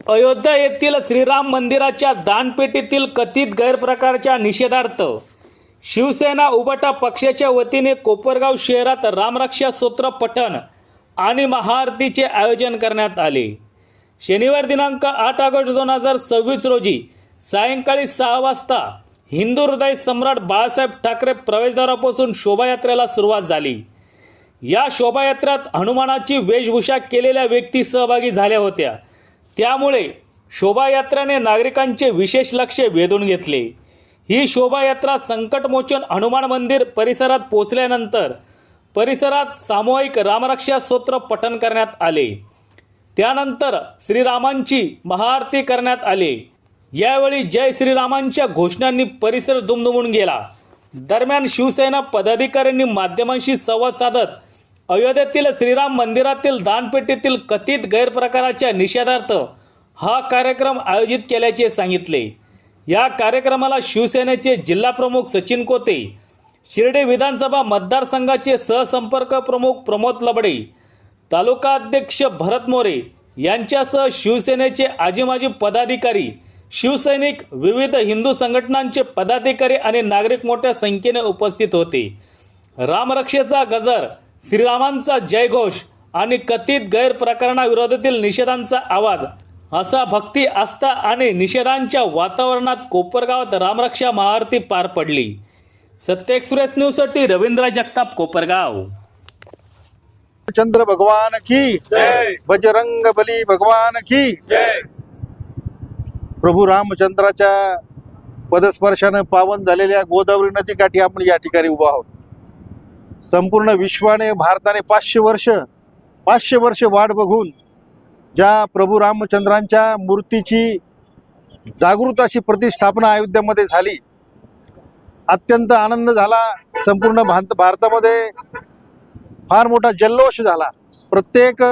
अयोध्या येथील श्रीराम मंदिराच्या दानपेटीतील कथित गैरप्रकारच्या निषेधार्थ शिवसेना उबाटा पक्षाच्या वतीने कोपरगाव शहरात रामरक्षा स्तोत्र पठण आणि महाआरतीचे आयोजन करण्यात आले। शनिवार दिनांक 8 ऑगस्ट 2026 रोजी सायंकाळी 6 वाजता हिंदू हृदय सम्राट बाळासाहेब ठाकरे प्रवेशद्वारापासून शोभायात्रेला सुरुवात झाली। या शोभायात्रेत हनुमानाची वेशभूषा केलेल्या व्यक्ती सहभागी झाल्या होत्या। त्यामुळे शोभायात्रेने नागरिकांचे विशेष लक्ष वेधून घेतले। ही शोभायात्रा संकटमोचन हनुमान मंदिर परिसरात पोहोचल्यानंतर परिसरात सामूहिक रामरक्षा स्तोत्र पठण करण्यात आले। त्यानंतर श्रीरामांची महाआरती करण्यात आली। यावेळी जय श्रीरामांच्या घोषणांनी परिसर दुमदुमून गेला। दरम्यान शिवसेना पदाधिकाऱ्यांनी माध्यमांशी संवाद साधत अयोध्येतील श्रीराम मंदिरातील दानपेटीतील कथित गैरप्रकाराच्या निषेधार्थ हा कार्यक्रम आयोजित केल्याचे सांगितले। या कार्यक्रमाला शिवसेनेचे जिल्हाप्रमुख सचिन कोते, शिर्डी विधानसभा मतदारसंघाचे सहसंपर्क प्रमुख प्रमोद लबडे, तालुका अध्यक्ष भरत मोरे यांच्यासह शिवसेनेचे आजीमाजी पदाधिकारी, शिवसैनिक, विविध हिंदू संघटनांचे पदाधिकारी आणि नागरिक मोठ्या संख्येने उपस्थित होते। रामरक्षेचा गजर, श्रीरामांचा जयघोष आणि कथित गैरप्रकरणाविरोधातील निषेधांचा आवाज असा भक्ती, आस्था आणि निषेधांच्या वातावरणात कोपरगावात रामरक्षा महाआरती पार पडली। सत्य एक्सप्रेस न्यूजसाठी रवींद्र जगताप, कोपरगाव। चंद्र भगवान की जय, बजरंग बली भगवान की जय। प्रभू रामचंद्राच्या पदस्पर्शाने पावन झालेल्या गोदावरी नदीकाठी आपण या ठिकाणी उभा आहोत। संपूर्ण विश्वाने, भारताने 500 वर्ष वाट बघून ज्या प्रभू रामचंद्रांच्या मूर्तीची जागृत अशी प्रतिष्ठापना अयोध्येमध्ये झाली, अत्यंत आनंद झाला। संपूर्ण भारतामध्ये फार मोठा जल्लोष झाला। प्रत्येक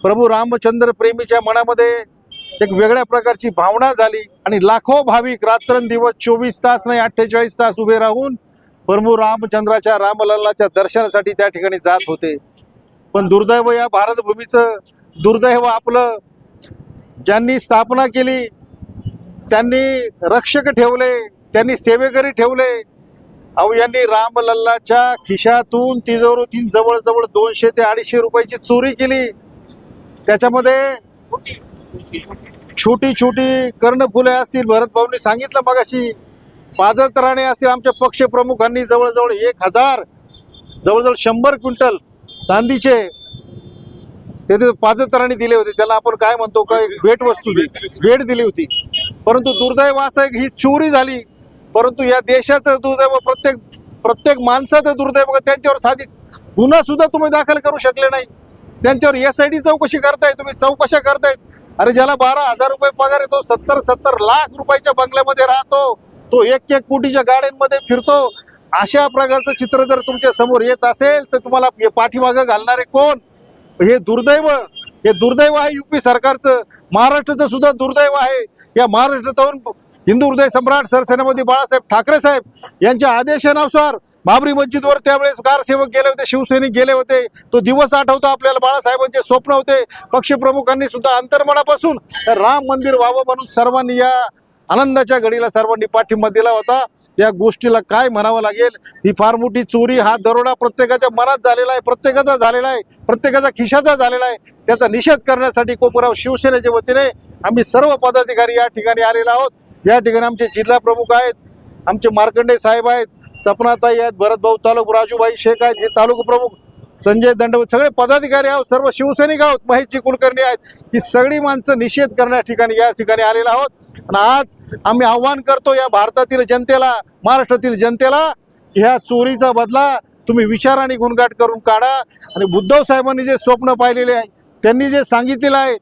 प्रभू रामचंद्र प्रेमीच्या मनामध्ये एक वेगळ्या प्रकारची भावना झाली आणि लाखो भाविक रात्रंदिवस 24 तास नाही 48 तास उभे राहून प्रभू रामचंद्राच्या, रामलल्लाच्या दर्शनासाठी त्या ठिकाणी जात होते। पण दुर्दैव, या भारतभूमीचं दुर्दैव आपलं, ज्यांनी स्थापना केली त्यांनी रक्षक ठेवले, त्यांनी सेवेकरी ठेवले। अहो, यांनी रामलल्लाच्या खिशातून तिजोरीतून जवळजवळ 200 ते 250 रुपयाची चोरी केली। त्याच्यामध्ये छोटी छोटी कर्णफुले असतील, भरत भाऊंनी सांगितलं मगाशी, पादत्राणे असतील, आमच्या पक्ष प्रमुखांनी जवळजवळ 1000 जवळजवळ 100 क्विंटल चांदीचे ते पादत्राणे दिले होते। त्याला आपण काय म्हणतो, काय भेटवस्तू भेट दिली होती। परंतु दुर्दैव असं आहे की ही चोरी झाली। परंतु या देशाचं दुर्दैव, प्रत्येक माणसाचं दुर्दैव, त्यांच्यावर साधी गुन्हा सुद्धा तुम्ही दाखल करू शकले नाही। त्यांच्यावर SIT चौकशी करताय, तुम्ही चौकशा करताय। अरे, ज्याला 12,000 रुपये पगार येतो, 70 लाख रुपयाच्या बंगल्यामध्ये राहतो, तो 1 कोटीच्या गाड्यांमध्ये फिरतो, अशा प्रकारचं चित्र जर तुमच्या समोर येत असेल तर तुम्हाला हे पाठीमागं घालणारे कोण? हे दुर्दैव आहे UP सरकारचं, महाराष्ट्राचं सुद्धा दुर्दैव आहे। या महाराष्ट्रातून हिंदू हृदय सम्राट सरसेनापती बाळासाहेब ठाकरे साहेब यांच्या आदेशानुसार बाबरी मस्जिदवर त्यावेळेस कारसेवक गेले होते, शिवसैनिक गेले होते। तो दिवस आठवतो आपल्याला। बाळासाहेबांचे स्वप्न होते, पक्षप्रमुखांनी सुद्धा अंतर्मनापासून राम मंदिर व्हावं म्हणून सर्वांनी या आनंदाच्या घडीला सर्वांनी पाठिंबा दिला होता। या गोष्टीला काय म्हणावं लागेल, ही फार मोठी चोरी, हा दरोडा प्रत्येकाच्या मनात झालेला आहे, प्रत्येकाचा झालेला आहे, प्रत्येकाचा खिशाचा झालेला आहे। त्याचा निषेध करण्यासाठी कोपरगाव शिवसेनेच्या वतीने आम्ही सर्व पदाधिकारी या ठिकाणी आलेलो आहोत। या ठिकाणी आमचे जिल्हा प्रमुख आहेत, आमचे मार्कंडे साहेब आहेत, सपनाताई आहेत, भरत भाऊ तालुक, राजूभाई शेख आहेत, हे तालुका प्रमुख संजय दंडवत, सगळे पदाधिकारी आहोत, सर्व शिवसैनिक आहोत, महेशजी कुलकर्णी आहेत। ही सगळी माणसं निषेध करण्या ठिकाणी या ठिकाणी आलेलो आहोत। आणि आज आम्ही आव्हान करतो या भारतातील जनतेला, महाराष्ट्रातील जनतेला, ह्या चोरीचा बदला तुम्ही विचाराने गुणगाट करून काढा। आणि उद्धव साहेबांनी जे स्वप्न पाहिलेले आहे, त्यांनी जे सांगितलेलं आहे,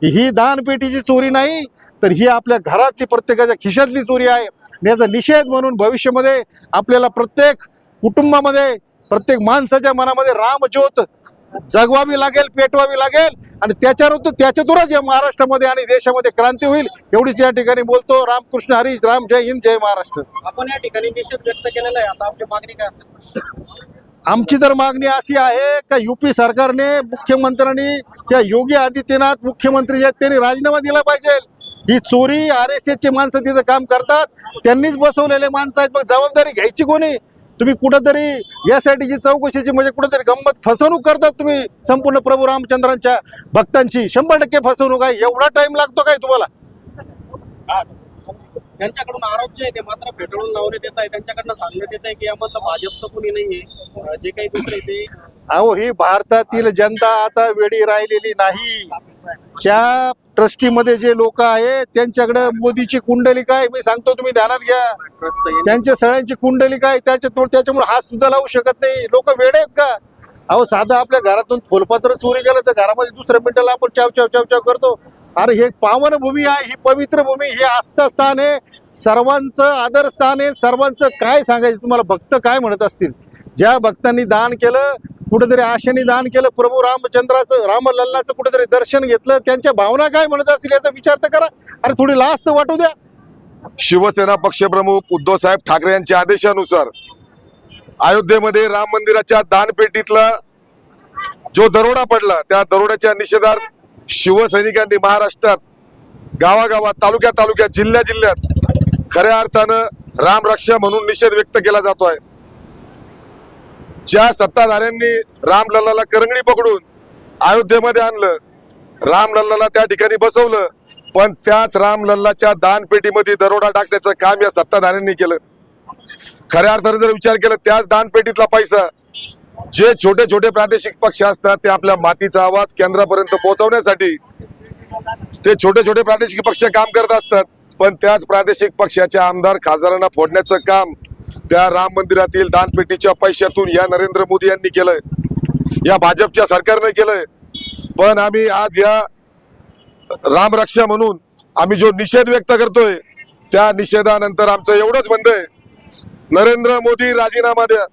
ही दानपेटीची चोरी नाही तर ही आपल्या घरातली, प्रत्येकाच्या खिशातली चोरी आहे। याचा निषेध म्हणून भविष्यामध्ये आपल्याला प्रत्येक कुटुंबामध्ये, प्रत्येक माणसाच्या मनामध्ये रामज्योत जगवावी लागेल, पेटवावी लागेल आणि त्याच्यातूनच या महाराष्ट्रामध्ये आणि देशामध्ये क्रांती होईल, एवढीच या ठिकाणी बोलतो। रामकृष्ण हरी, राम, जय हिंद, जय महाराष्ट्र। आपण या ठिकाणी निषेध व्यक्त केलेला आहे, आता आपली मागणी काय असेल? आमची तर मागणी अशी आहे का युपी सरकारने मुख्यमंत्र्यांनी त्या योगी आदित्यनाथ मुख्यमंत्री जे आहेत त्यांनी राजीनामा दिला पाहिजे. ही चोरी RSSचे माणसं तिथं काम करतात, त्यांनीच बसवलेले माणसं आहेत. मग जबाबदारी घ्यायची कोणी? तुम्ही कुठंतरी यासाठीची चौकशीची म्हणजे कुठंतरी गंमत फसवणूक करतात तुम्ही संपूर्ण प्रभू रामचंद्रांच्या भक्तांची. 100% फसवणूक आहे. एवढा टाइम लागतो काय तुम्हाला? त्यांच्याकडून आरोप जे आहे ते मात्र फेटाळून लावण्यात येत आहे. त्यांच्याकडनं सांगण्यात येत आहे की यामधलं भाजपचं कोणी नाहीये, जे काही दुसरे ते. अहो, ही भारतातील जनता आता वेळी राहिलेली नाही. त्या ट्रस्टीमध्ये जे लोक आहेत त्यांच्याकडे मोदीची कुंडलिका आहे. मी सांगतो, तुम्ही ध्यानात घ्या. त्यांच्या सगळ्यांची कुंडलिका आहे त्याच्यामुळे हात सुद्धा लावू शकत नाही. लोक वेडे आहेत का? अहो, साधं आपल्या घरातून फुलपत्र चोरी गेलं तर घरामध्ये दुसऱ्या मिनिटाला आपण चाव चाव चाव चाव करतो. अरे, हे पावन भूमी आहे, ही पवित्र भूमी, हे आस्था स्थान आहे, सर्वांचं आदर स्थान आहे. सर्वांचं काय सांगायचं तुम्हाला? भक्त काय म्हणत असतील? ज्या भक्तांनी दान केलं, कुठेतरी आशेने दान केलं, प्रभू रामचंद्राचं रामलल्लाचं कुठेतरी दर्शन घेतलं, त्यांच्या भावना काय म्हणत असतील याचा विचार तर करा. अरे, थोडी लाज तर वाटू द्या. शिवसेना पक्षप्रमुख उद्धव साहेब ठाकरे यांच्या आदेशानुसार अयोध्येमध्ये राम मंदिराच्या दानपेटीतला जो दरोडा पडला, त्या दरोड्याच्या निषेधार्थ शिवसैनिकांनी महाराष्ट्रात गावागावात, तालुक्यात, जिल्ह्यात खऱ्या अर्थानं रामरक्षा म्हणून निषेध व्यक्त केला जातोय. ज्या सत्ताधाऱ्यांनी रामलल्लाला करंगडी पकडून अयोध्येमध्ये आणलं, रामलल्लाला त्या ठिकाणी बसवलं, पण त्याच रामलल्लाच्या दानपेटीमध्ये दरोडा टाकण्याचं काम या सत्ताधाऱ्यांनी केलं. खऱ्या अर्थाने जर विचार केला, त्याच दानपेटीतला पैसा जे छोटे छोटे प्रादेशिक पक्ष असतात ते आपल्या मातीचा आवाज केंद्रापर्यंत पोहोचवण्यासाठी ते छोटे छोटे प्रादेशिक पक्ष काम करत असतात, पण त्याच प्रादेशिक पक्षाच्या आमदार खासदारांना फोडण्याचं काम त्या राम मंदिरातील दानपेटीच्या पैशातून या नरेंद्र मोदी यांनी केलंय, या भाजपच्या सरकारने केलंय. पण आम्ही आज या रामरक्षा म्हणून आम्ही जो निषेध व्यक्त करतोय, त्या निषेधानंतर आमचं एवढंच म्हणणं आहे, नरेंद्र मोदी राजीनामा द्या.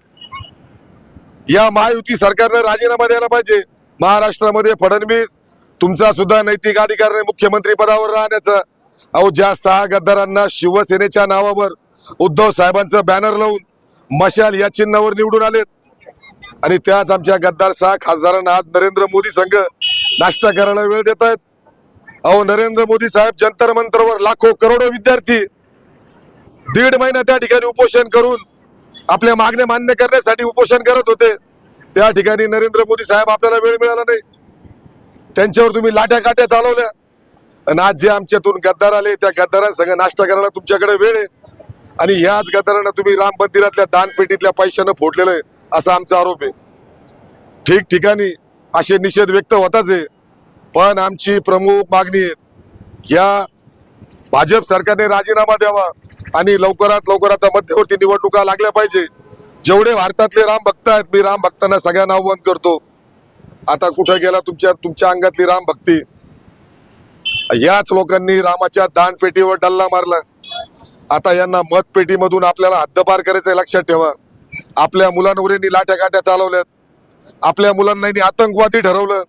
या महायुती सरकारने राजीनामा द्यायला पाहिजे. महाराष्ट्रामध्ये फडणवीस तुमचा सुद्धा नैतिक अधिकार नाही मुख्यमंत्री पदावर राहण्याचा. अहो, ज्या 6 गद्दारांना शिवसेनेच्या नावावर उद्धव साहेबांचं बॅनर लावून मशाल या चिन्हावर निवडून आलेत, आणि त्याच आमच्या गद्दार 6 खासदारांना आज नरेंद्र मोदी संघ नाश्ता करायला वेळ देत आहेत. अहो, नरेंद्र मोदी साहेब जंतर मंतरवर लाखो करोडो विद्यार्थी 1.5 महिना त्या ठिकाणी उपोषण करून आपल्या मागण्या मान्य करण्यासाठी उपोषण करत होते. त्या ठिकाणी नरेंद्र मोदी साहेब आपल्याला वेळ मिळाला नाही, त्यांच्यावर तुम्ही लाट्या काट्या चालवल्या, आणि आज जे आमच्यातून गद्दार आले त्या गद्दारांसंग नाश्ता करायला तुमच्याकडे वेळ आहे, आणि ह्याच गद्दारांना तुम्ही राम मंदिरातल्या दानपेटीतल्या पैशानं फोडलेलं आहे असा आमचा आरोप आहे. ठिकठिकाणी असे निषेध व्यक्त होताच आहे, पण आमची प्रमुख मागणी आहे, या भाजप सरकारने राजीनामा द्यावा आणि लवकरात लवकर आता मध्यवर्ती निवडणुका लागल्या पाहिजे. जेवढे भारतातले राम भक्त आहेत, मी राम भक्तांना सगळ्यांना आव्हान करतो, आता कुठे गेला तुमच्या अंगातली राम भक्ती? याच लोकांनी रामाच्या दानपेटीवर डल्ला मारला. आता यांना मतपेटीमधून आपल्याला हद्दपार करायचं लक्षात ठेवा. आपल्या मुलांवर यांनी लाट्या काट्या चालवल्यात, आपल्या मुलांना यांनी आतंकवादी ठरवलं.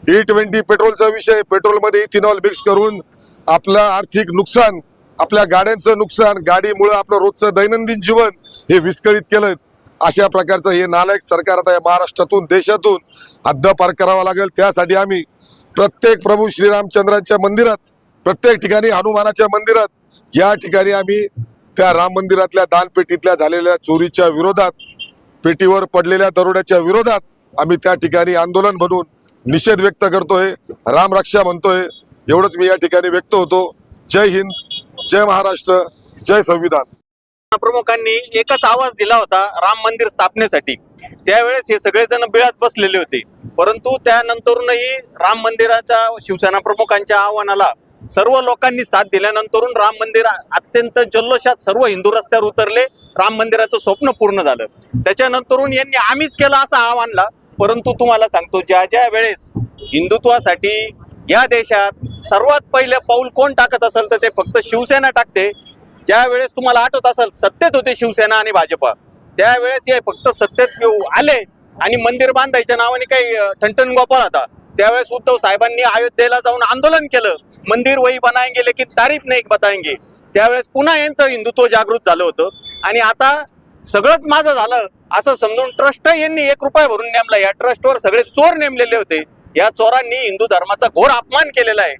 E20 पेट्रोलचा विषय, पेट्रोलमध्ये इथेनॉल मिक्स करून आपलं आर्थिक नुकसान, आपल्या गाड्यांचं नुकसान, गाडीमुळे आपलं रोजचं दैनंदिन जीवन हे विस्कळीत केलं. अशा प्रकारचं हे नालायक सरकार आता या महाराष्ट्रातून, देशातून हद्दपार करावा लागेल. त्यासाठी आम्ही प्रत्येक प्रभू श्रीरामचंद्राच्या मंदिरात, प्रत्येक ठिकाणी हनुमानाच्या मंदिरात, या ठिकाणी आम्ही त्या राम मंदिरातल्या दानपेटीतल्या झालेल्या चोरीच्या विरोधात, पेटीवर पडलेल्या दरोड्याच्या विरोधात आम्ही त्या ठिकाणी आंदोलन म्हणून निषेध व्यक्त करतोय, रामरक्षा म्हणतोय. एवढंच मी या ठिकाणी व्यक्त होतो. जय हिंद, जय महाराष्ट्र, जय संविधान. प्रमुखांनी एकच आवाज दिला होता राम मंदिर स्थापनेसाठी. त्यावेळेस हे सगळेजण बिळात बसलेले होते, परंतु त्यानंतरूनही राम मंदिराच्या शिवसेना प्रमुखांच्या आव्हानाला सर्व लोकांनी साथ दिल्यानंतरून राम मंदिर अत्यंत जल्लोषात सर्व हिंदू रस्त्यावर उतरले. राम मंदिराचं स्वप्न पूर्ण झालं. त्याच्यानंतरून यांनी आम्हीच केलं असं आव्हानला. परंतु तुम्हाला सांगतो, ज्या ज्या वेळेस हिंदुत्वासाठी या देशात सर्वात पहिले पाऊल कोण टाकत असेल तर ते फक्त शिवसेना टाकते. ज्या वेळेस तुम्हाला आठवत असेल सत्तेत होते शिवसेना आणि भाजपा, त्यावेळेस हे फक्त सत्तेत आले आणि मंदिर बांधायच्या नावाने काही ठणठण गोपाळ होता. त्यावेळेस उद्धव साहेबांनी अयोध्येला जाऊन आंदोलन केलं, मंदिर वही बनाएंगे लेकिन तारीफ नाही बताएंगे. त्यावेळेस पुन्हा यांचं हिंदुत्व जागृत झालं होतं. आणि आता सगळंच माझं झालं असं समजून ट्रस्ट यांनी 1 रुपया भरून नेमला. या ट्रस्टवर सगळे चोर नेमलेले होते. या चोरांनी हिंदू धर्माचा घोर अपमान केलेला आहे.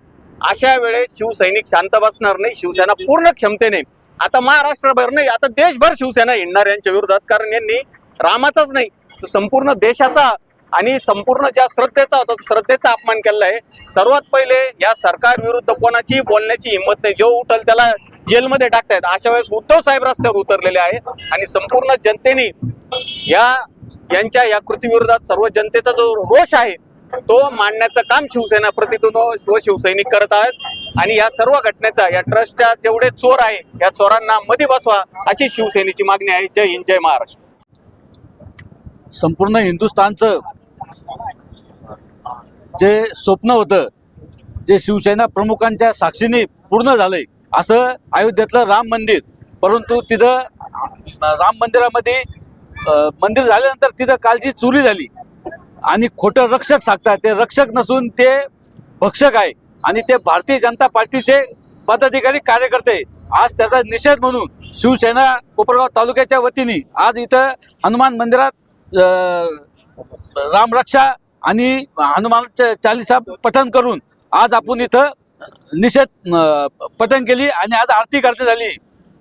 अशा वेळेस शिवसैनिक शांत बसणार नाही. शिवसेना पूर्ण क्षमतेने आता महाराष्ट्रभर नाही, आता देशभर शिवसेना हिंडणार यांच्या विरोधात. कारण यांनी रामाचाच नाही तर संपूर्ण देशाचा आणि संपूर्ण ज्या श्रद्धेचा होता तो श्रद्धेचा अपमान केलेला आहे. सर्वात पहिले या सरकार विरुद्ध कोणाची बोलण्याची हिंमत नाही. जो उठल त्याला जेलमध्ये टाकतायत. अशा वेळेस उद्धव साहेब रस्त्यावर उतरलेले आहे आणि संपूर्ण जनतेने यांच्या या कृतीविरोधात सर्व जनतेचा जो रोष आहे तो मांडण्याचं काम शिवसेना प्रतिनिधी व शिवसैनिक करत आहेत. आणि या सर्व घटनेचा या ट्रस्टच्या जेवढे चोर आहे या चोरांना मध्ये बसवा अशी शिवसेनेची मागणी आहे. जय हिंद, जय महाराष्ट्र. संपूर्ण हिंदुस्थानचं जे स्वप्न होतं, जे शिवसेना प्रमुखांच्या साक्षीने पूर्ण झालंय, असं अयोध्येतलं राम मंदिर. परंतु तिथं राम मंदिरामध्ये मंदिर झाल्यानंतर तिथं कालची चोरी झाली आणि खोटं रक्षक सांगतात. ते रक्षक नसून ते भक्षक आहे आणि ते भारतीय जनता पार्टीचे पदाधिकारी कार्यकर्ते. आज त्याचा निषेध म्हणून शिवसेना कोपरगाव तालुक्याच्या वतीने आज इथं हनुमान मंदिरात रामरक्षा आणि हनुमान चालीसा पठण करून आज आपण इथं निषेध पठण केली आणि आज आरती करण्यात आली.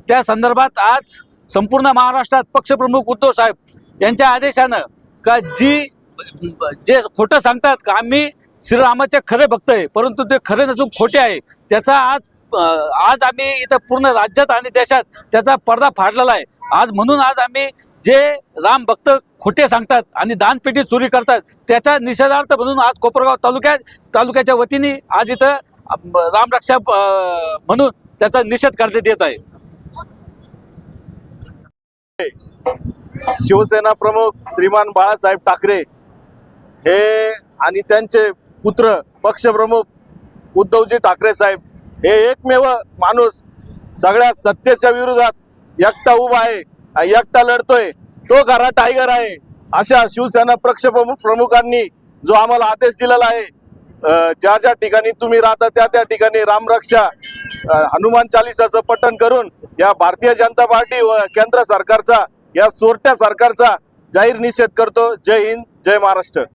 त्या संदर्भात आज संपूर्ण महाराष्ट्रात पक्षप्रमुख उद्धव साहेब यांच्या आदेशानं का जे खोटं सांगतात का आम्ही श्रीरामाचे खरे भक्त आहे परंतु ते खरे नसून खोटे आहे, त्याचा आज आम्ही इथं पूर्ण राज्यात आणि देशात त्याचा पडदा फाडलेला आहे. आज म्हणून आज आम्ही जे राम भक्त खोटे सांगतात आणि दानपेटी चोरी करतात त्याचा निषेधार्थ म्हणून आज कोपरगाव तालुक्याच्या वतीने आज इथं रामरक्षा म्हणून त्याचा निषेध करण्यात येत आहे. शिवसेना प्रमुख श्रीमान बाळासाहेब ठाकरे हे आणि त्यांचे पुत्र पक्षप्रमुख उद्धवजी ठाकरे साहेब हे एकमेव माणूस सगळ्या सत्तेच्या विरोधात एकटा उभा आहे, एकटा लढतोय, तो खरा टायगर आहे. अशा शिवसेना प्रमुखांनी जो आम्हाला आदेश दिलेला आहे, ज्या ज्या ठिकाणी तुम्ही राहता त्या ठिकाणी रामरक्षा हनुमान चालीसाचं पठण करून या भारतीय जनता पार्टी व केंद्र सरकारचा या चोरट्या सरकारचा जाहीर निषेध करतो. जय हिंद, जय महाराष्ट्र.